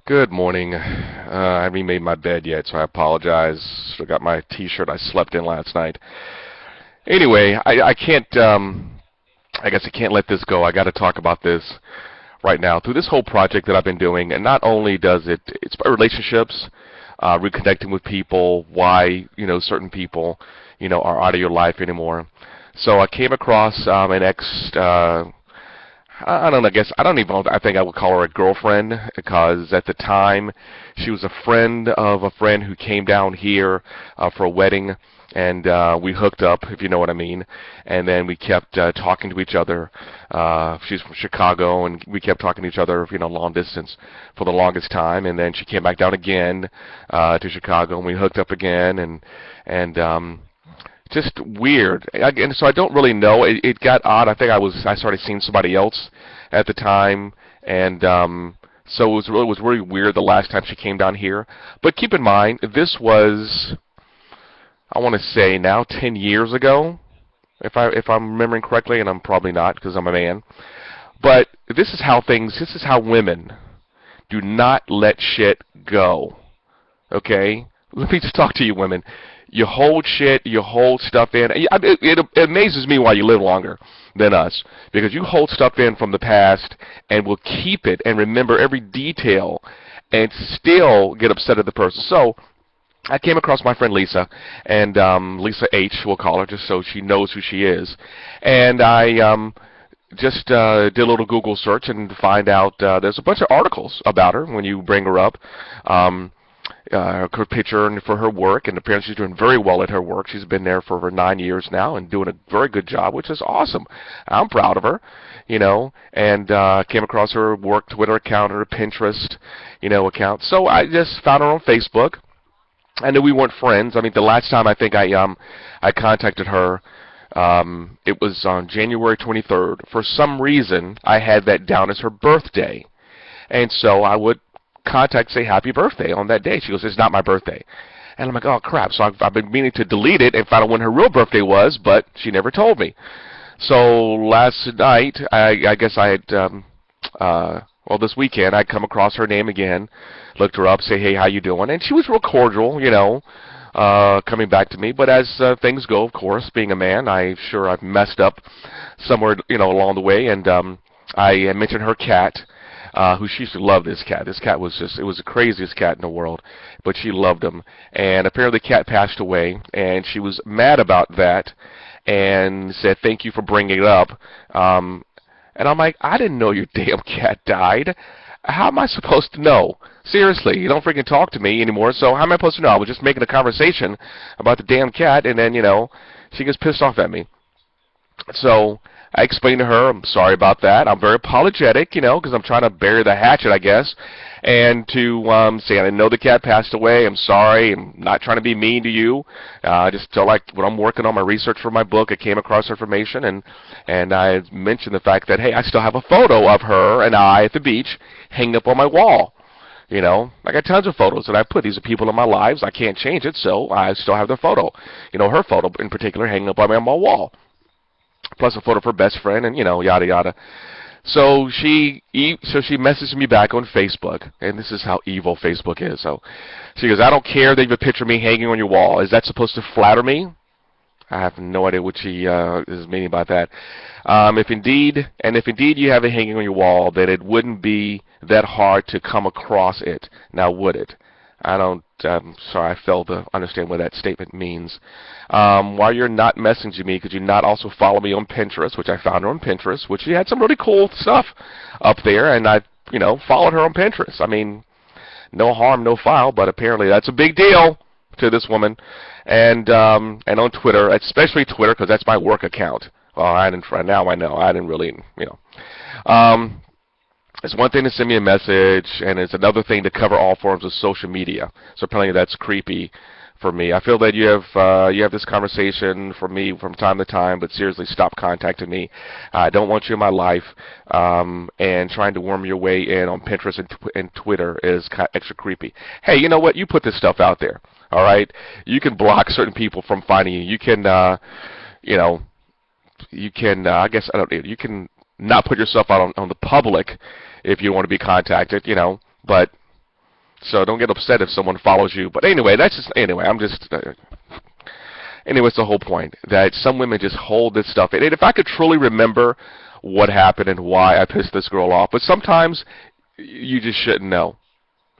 Good morning. I haven't even made my bed yet, so I apologize. I got my T-shirt I slept in last night. Anyway, I can't. I guess I can't let this go. I got to talk about this right now. Through this whole project that I've been doing, and not only does it's about relationships, reconnecting with people, why certain people are out of your life anymore. So I came across an ex. I don't know. I think I would call her a girlfriend because at the time she was a friend of a friend who came down here for a wedding, and we hooked up, if you know what I mean. And then we kept talking to each other. She's from Chicago, and we kept talking to each other, long distance for the longest time. And then she came back down again to Chicago, and we hooked up again, and just weird. And so I don't really know. It got odd. I think I started seeing somebody else at the time, and so it was really weird the last time she came down here. But keep in mind, this was, I want to say now 10 years ago, if I'm remembering correctly, and I'm probably not because I'm a man. But this is how women do not let shit go. Okay? Let me just talk to you women. You hold shit, you hold stuff in. It amazes me why you live longer than us, because you hold stuff in from the past and will keep it and remember every detail and still get upset at the person. So I came across my friend Lisa, and Lisa H, we'll call her, just so she knows who she is. And I just did a little Google search and find out there's a bunch of articles about her when you bring her up. Her picture and for her work, and apparently she's doing very well at her work. She's been there for over 9 years now and doing a very good job, which is awesome. I'm proud of her, and came across her work Twitter account, her Pinterest, account. So I just found her on Facebook. I knew we weren't friends. I mean, the last time I think I contacted her, it was on January 23rd. For some reason, I had that down as her birthday, and so I would contact, say happy birthday on that day. She goes, it's not my birthday. And I'm like, oh crap. So I've been meaning to delete it and find out when her real birthday was, but she never told me. So last night, I guess I had, this weekend, I come across her name again, looked her up, say, hey, how you doing? And she was real cordial, coming back to me. But as things go, of course, being a man, I'm sure I've messed up somewhere, along the way. And I mentioned her cat. Who she used to love this cat. This cat was it was the craziest cat in the world, but she loved him. And apparently the cat passed away, and she was mad about that and said, thank you for bringing it up. And I'm like, I didn't know your damn cat died. How am I supposed to know? Seriously, you don't freaking talk to me anymore, so how am I supposed to know? I was just making a conversation about the damn cat, and then, she gets pissed off at me. So I explained to her, I'm sorry about that. I'm very apologetic, because I'm trying to bury the hatchet, I guess. And to say, I didn't know the cat passed away. I'm sorry. I'm not trying to be mean to you. I just felt like when I'm working on my research for my book, I came across information, and I mentioned the fact that, hey, I still have a photo of her and I at the beach hanging up on my wall. I got tons of photos that I put. These are people in my lives. I can't change it, so I still have their photo. Her photo in particular hanging up on my wall. Plus a photo of her best friend, and yada yada. So she messaged me back on Facebook, and this is how evil Facebook is. So she goes, I don't care that you have a picture of me hanging on your wall. Is that supposed to flatter me? I have no idea what she is meaning by that. If indeed you have it hanging on your wall, then it wouldn't be that hard to come across it. Now, would it? I'm sorry, I failed to understand what that statement means. While you're not messaging me, could you not also follow me on Pinterest, which I found her on Pinterest, which she had some really cool stuff up there, and I, followed her on Pinterest. I mean, no harm, no foul, but apparently that's a big deal to this woman. And on Twitter, especially Twitter, because that's my work account. Well, now I know. I didn't really, It's one thing to send me a message, and it's another thing to cover all forms of social media. So apparently that's creepy for me. I feel that you have this conversation for me from time to time, but seriously, stop contacting me. I don't want you in my life, and trying to worm your way in on Pinterest and Twitter is extra creepy. Hey, you know what? You put this stuff out there, all right? You can block certain people from finding you. You can, you can not put yourself out on the public if you want to be contacted, but So don't get upset if someone follows you. But anyway, that's just anyway. Anyway, it's the whole point that some women just hold this stuff. And if I could truly remember what happened and why I pissed this girl off, but sometimes you just shouldn't know.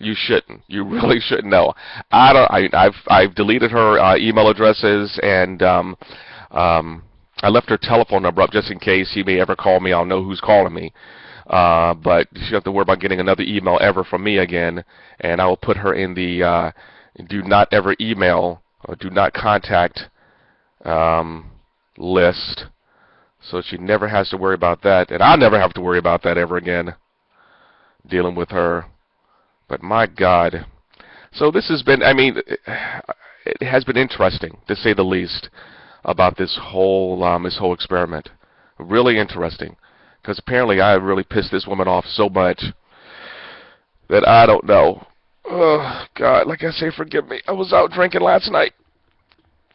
You shouldn't. You really shouldn't know. I've deleted her email addresses, and I left her telephone number up just in case he may ever call me. I'll know who's calling me. But she doesn't have to worry about getting another email ever from me again. And I will put her in the do not ever email or do not contact list, so she never has to worry about that, and I'll never have to worry about that ever again, dealing with her. But my God. So this has been, I mean, it has been interesting, to say the least, about this whole experiment. Really interesting. Because apparently I really pissed this woman off so much that I don't know. Oh, God, like I say, forgive me. I was out drinking last night.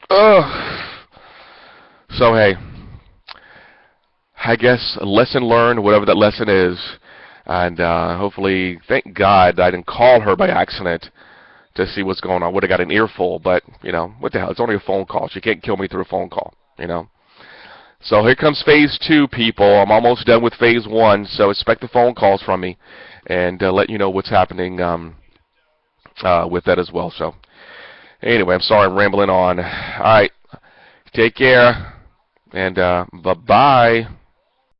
Ugh. So, hey, I guess a lesson learned, whatever that lesson is. And hopefully, thank God I didn't call her by accident to see what's going on. Would have got an earful, but, you know, what the hell? It's only a phone call. She can't kill me through a phone call, you know. So here comes phase 2, people. I'm almost done with phase 1, so expect the phone calls from me and let you know what's happening with that as well. So anyway, I'm sorry I'm rambling on. All right, take care, and bye-bye.